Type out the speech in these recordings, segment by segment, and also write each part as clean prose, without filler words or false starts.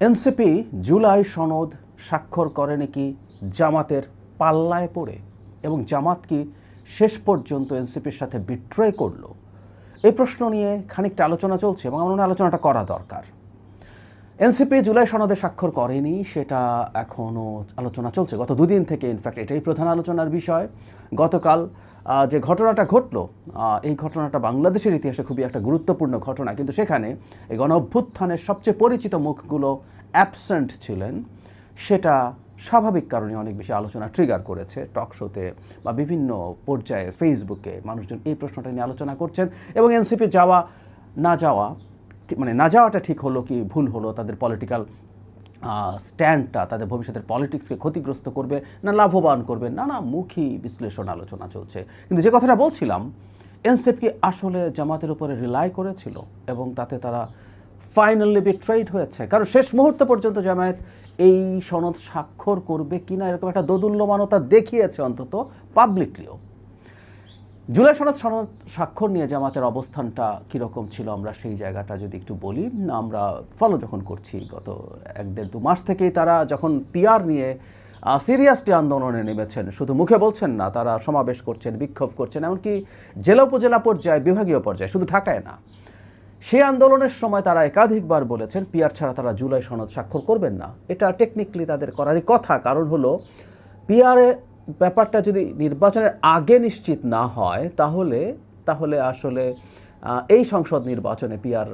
NCP July সনদ স্বাক্ষর করে নাকি জামাতের পাল্লায় পড়ে, এবং জামাত কি শেষ পর্যন্ত এনসিপির সাথে বিট্রে করলো? এই প্রশ্ন নিয়ে খানিকটা আলোচনা চলছে এবং আমার মনে হয় আলোচনাটা করা দরকার। এনসিপি জুলাই সনদে স্বাক্ষর করেনি, সেটা এখনও আলোচনা চলছে গত দুদিন থেকে। ইনফ্যাক্ট এটাই প্রধান আলোচনার বিষয়। গতকাল যে ঘটনাটা ঘটলো, এই ঘটনাটা বাংলাদেশের ইতিহাসে খুবই একটা গুরুত্বপূর্ণ ঘটনা, কিন্তু সেখানে এই গণ অভ্যুত্থানের সবচেয়ে পরিচিত মুখগুলো অ্যাবসেন্ট ছিলেন। সেটা স্বাভাবিক কারণে অনেক বেশি আলোচনা ট্রিগার করেছে। টক শোতে বা বিভিন্ন পর্যায়ে ফেসবুকে মানুষজন এই প্রশ্নটা নিয়ে আলোচনা করছেন। এবং এনসিপি যাওয়া না যাওয়া, মানে না যাওয়াটা ঠিক হলো কি ভুল হলো, তাদের পলিটিক্যাল স্ট্যান্ডটা তাদের ভবিষ্যতের পলিটিক্সকে ক্ষতিগ্রস্ত করবে না লাভবান করবে, নানামুখী বিশ্লেষণ আলোচনা চলছে। কিন্তু যে কথাটা বলছিলাম, এনসিপি আসলে জামাতের উপরে রিলাই করেছিল এবং তাতে তারা ফাইনালি বিট্রেইড হয়েছে। কারণ শেষ মুহূর্ত পর্যন্ত জামায়াত এই সনদ স্বাক্ষর করবে কিনা এরকম একটা দোদুল্যমানতা দেখিয়েছে, অন্তত পাবলিকলিও। জুলাই সনদ স্বাক্ষর নিয়ে জামাতের অবস্থানটা কীরকম ছিল আমরা সেই জায়গাটা যদি একটু বলি। আমরা ফলো যখন করছি গত 1-1.5-2 মাস থেকেই তারা যখন পিআর নিয়ে সিরিয়াসলি আন্দোলনে নেমেছেন, শুধু মুখে বলছেন না, তারা সমাবেশ করছেন, বিক্ষোভ করছেন, এমনকি জেলা উপজেলা পর্যায়ে, বিভাগীয় পর্যায়ে, শুধু ঢাকায় না। সেই আন্দোলনের সময় তারা একাধিকবার বলেছেন পিআর ছাড়া তারা জুলাই সনদ স্বাক্ষর করবেন না। এটা টেকনিক্যালি তাদের করারই কথা, কারণ হলো পিআরে ব্যাপারটা যদি নির্বাচনের আগে নিশ্চিত না হয় তাহলে আসলে এই সংসদ নির্বাচনে পিআর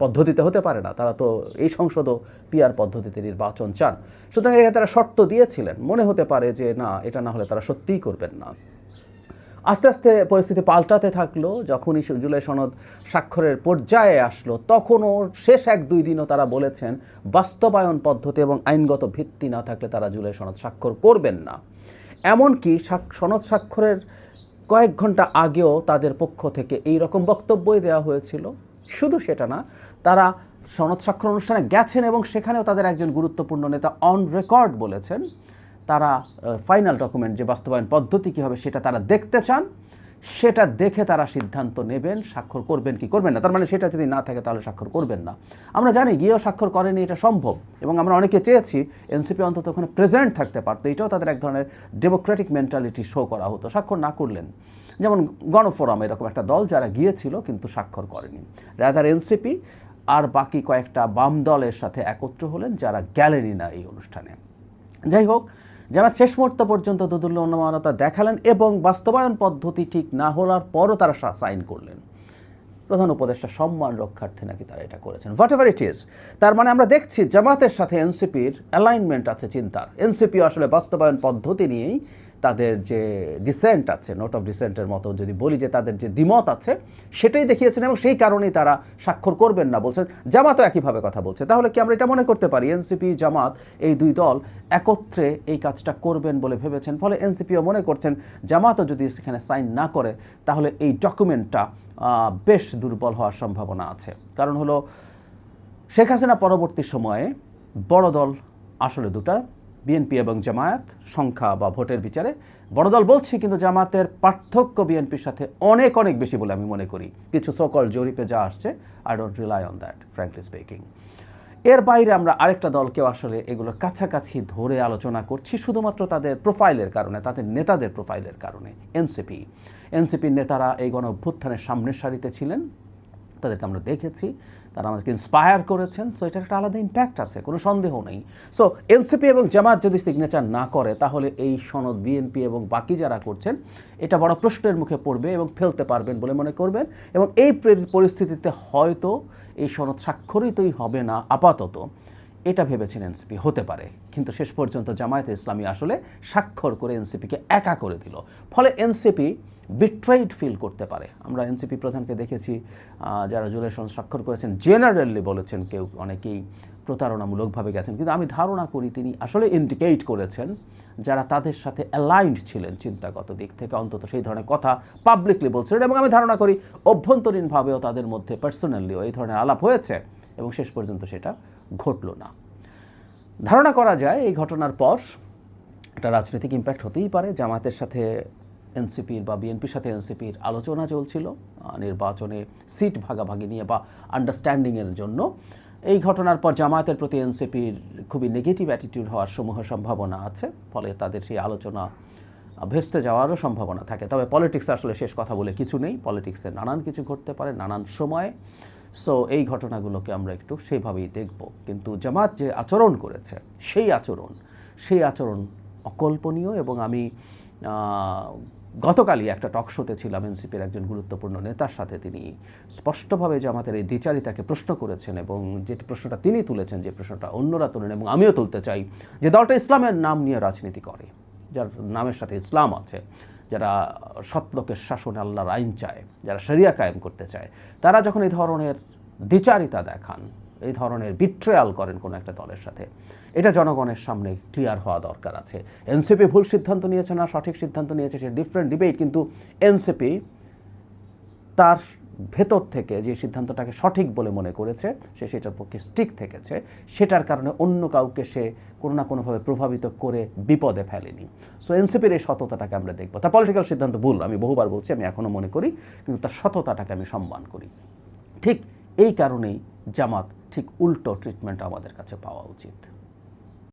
পদ্ধতিতে হতে পারে না। তারা তো এই সংসদও পিআর পদ্ধতিতে নির্বাচন চান। সুতরাং এখানে তারা শর্ত দিয়েছিলেন, মনে হতে পারে যে না, এটা না হলে তারা সত্যিই করবেন না। আস্তে আস্তে পরিস্থিতি পাল্টাতে থাকলো। যখনই জুলাই সনদ স্বাক্ষরের পর্যায়ে আসলো, তখনও শেষ 1-2 দিনও তারা বলেছেন বাস্তবায়ন পদ্ধতি এবং আইনগত ভিত্তি না থাকলে তারা জুলাই সনদ স্বাক্ষর করবেন না। এমনকি সনদ স্বাক্ষরের কয়েক ঘন্টা আগেও তাদের পক্ষ থেকে এই রকম বক্তব্যই দেওয়া হয়েছিল। শুধু সেটা না, তারা সনদ স্বাক্ষর অনুষ্ঠানে গেছেন এবং সেখানেও তাদের একজন গুরুত্বপূর্ণ নেতা অন রেকর্ড বলেছেন তারা ফাইনাল ডকুমেন্ট যে বাস্তবায়ন পদ্ধতি কী হবে সেটা তারা দেখতে চান, সেটা দেখে তারা সিদ্ধান্ত নেবেন স্বাক্ষর করবেন কি করবেন না। তার মানে সেটা যদি না থাকে তাহলে স্বাক্ষর করবেন না। আমরা জানি গিয়েও স্বাক্ষর করেনি, এটা সম্ভব, এবং আমরা অনেকে চেয়েছি এনসিপি অন্তত ওখানে প্রেজেন্ট থাকতে পারতো। এটাও তাদের এক ধরনের ডেমোক্রেটিক মেন্টালিটি শো করা হতো। স্বাক্ষর না করলেন, যেমন গণফোরাম এরকম একটা দল যারা গিয়েছিল কিন্তু স্বাক্ষর করেনি। রাদার এনসিপি আর বাকি কয়েকটা বাম দলের সাথে একত্র হলেন যারা গেলেনই না এই অনুষ্ঠানে। যাই হোক, জামাত শেষ মুহূর্ত পর্যন্ত দোদুল্যমানতা দেখালেন এবং বাস্তবায়ন পদ্ধতি ঠিক না হওয়ার পরও তারা সাইন করলেন। প্রধান উপদেষ্টা সম্মান রক্ষার্থে নাকি তারা এটা করেছেন। হোয়াট এভার ইট ইজ, তার মানে আমরা দেখছি জামাতের সাথে এনসিপির অ্যালাইনমেন্ট আছে চিন্তার। এনসিপিও আসলে বাস্তবায়ন পদ্ধতি নিয়েই তাদের যে ডিসেন্ট আছে, নোট অফ ডিসেন্টের মতো যদি বলি যে তাদের যে দ্বিমত আছে সেটাই দেখিয়েছেন, এবং সেই কারণেই তারা স্বাক্ষর করবেন না বলছেন। জামাতও একইভাবে কথা বলছে। তাহলে কি আমরা এটা মনে করতে পারি এনসিপি জামাত এই দুই দল একত্রে এই কাজটা করবেন বলে ভেবেছেন? ফলে এনসিপিও মনে করছেন জামাতও যদি সেখানে সাইন না করে তাহলে এই ডকুমেন্টটা বেশ দুর্বল হওয়ার সম্ভাবনা আছে। কারণ হলো শেখ হাসিনা পরবর্তী সময়ে বড় দল আসলে দুটা, বিএনপি এবং জামায়াত, সংখ্যা বা ভোটের বিচারে বড় দল বলছি, কিন্তু জামাতের পার্থক্য বিএনপির সাথে অনেক অনেক বেশি বলে আমি মনে করি। কিছু সকল জরিপে যা আসছে, I don't rely on that frankly speaking. এর বাইরে আমরা আরেকটা দলকেও আসলে এগুলোর কাছাকাছি ধরে আলোচনা করছি শুধুমাত্র তাদের প্রোফাইলের কারণে, তাদের নেতাদের প্রোফাইলের কারণে। এনসিপির নেতারা এই গণ অভ্যুত্থানের সামনের সারিতে ছিলেন, তাদেরকে আমরা দেখেছি, তারা আমাদেরকে ইন্সপায়ার করেছেন। সো এটার একটা আলাদা ইম্প্যাক্ট আছে, কোনো সন্দেহ নেই। সো এনসিপি এবং জামাত যদি সিগনেচার না করে তাহলে এই সনদ বিএনপি এবং বাকি যারা করছেন এটা বড় প্রশ্নের মুখে পড়বে এবং ফেলতে পারবেন বলে মনে করবেন। এবং এই পরিস্থিতিতে হয়তো এই সনদ স্বাক্ষরিতই হবে না আপাতত, এটা ভেবেছেন এনসিপি, হতে পারে। কিন্তু শেষ পর্যন্ত জামায়াতে ইসলামী আসলে স্বাক্ষর করে এনসিপিকে একা করে দিল। ফলে এনসিপি বিট্রেইড ফিল করতে পারে। আমরা এনসিপি প্রধানকে দেখেছি যারা জুলাই সনদ স্বাক্ষর করেছেন, জেনারেলি বলেছেন কেউ অনেকেই প্রতারণামূলকভাবে গেছেন, কিন্তু আমি ধারণা করি তিনি আসলে ইন্ডিকেট করেছেন যারা তাদের সাথে অ্যালাইন্ড ছিলেন চিন্তাগত দিক থেকে, অন্তত সেই ধরনের কথা পাবলিকলি বলছিলেন। এবং আমি ধারণা করি অভ্যন্তরীণভাবেও তাদের মধ্যে পার্সোনালিও এই ধরনের আলাপ হয়েছে এবং শেষ পর্যন্ত সেটা ঘটল না। ধারণা করা যায় এই ঘটনার পর একটা রাজনৈতিক ইম্প্যাক্ট হতেই পারে। জামাতের সাথে এনসিপির বা বিএনপির সাথে এনসিপির আলোচনা চলছিল নির্বাচনে সিট ভাগাভাগি নিয়ে বা আন্ডারস্ট্যান্ডিংয়ের জন্য। এই ঘটনার পর জামায়াতের প্রতি এনসিপির খুবই নেগেটিভ অ্যাটিটিউড হওয়ার সমূহ সম্ভাবনা আছে, ফলে তাদের সেই আলোচনা ভেস্তে যাওয়ারও সম্ভাবনা থাকে। তবে পলিটিক্স আসলে শেষ কথা বলে কিছু নেই, পলিটিক্সে নানান কিছু ঘটতে পারে নানান সময়ে। সো এই ঘটনাগুলোকে আমরা একটু সেইভাবেই দেখব। কিন্তু জামাত যে আচরণ করেছে সেই আচরণ অকল্পনীয়। এবং আমি গতকালই একটা টক শোতে ছিলাম এনসিপির একজন গুরুত্বপূর্ণ নেতার সাথে, তিনি স্পষ্টভাবে জামাতের এই দ্বিচারিতাকে প্রশ্ন করেছেন এবং যে প্রশ্নটা তিনি তুলেছেন, যে প্রশ্নটা অন্যরা তোলেন এবং আমিও তুলতে চাই, যে দলটা ইসলামের নাম নিয়ে রাজনীতি করে, যার নামের সাথে ইসলাম আছে, যারা সৎলোকের শাসনে আল্লাহর আইন চায়, যারা শরিয়া কায়েম করতে চায়, তারা যখন এই ধরনের দ্বিচারিতা দেখান, এই ধরনের বিট্রেয়াল করেন কোনো একটা দলের সাথে, এটা জনগণের সামনে ক্লিয়ার হওয়া দরকার আছে। এনসিপি ভুল সিদ্ধান্ত নিয়েছে না সঠিক সিদ্ধান্ত নিয়েছে সে ডিফারেন্ট ডিবেট, কিন্তু এনসিপি তার ভেতর থেকে যে সিদ্ধান্তটাকে সঠিক বলে মনে করেছে সে সেটার পক্ষে স্টিক থেকেছে, সেটার কারণে অন্য কাউকে সে কোনো না কোনোভাবে প্রভাবিত করে বিপদে ফেলেনি। সো এনসিপির এই সততাটাকে আমরা দেখব। তার পলিটিক্যাল সিদ্ধান্ত ভুল, আমি বহুবার বলছি, আমি এখনও মনে করি, কিন্তু তার সততাটাকে আমি সম্মান করি। ঠিক এই কারণেই জামাত ঠিক উল্টো ট্রিটমেন্ট আমাদের কাছে পাওয়া উচিত।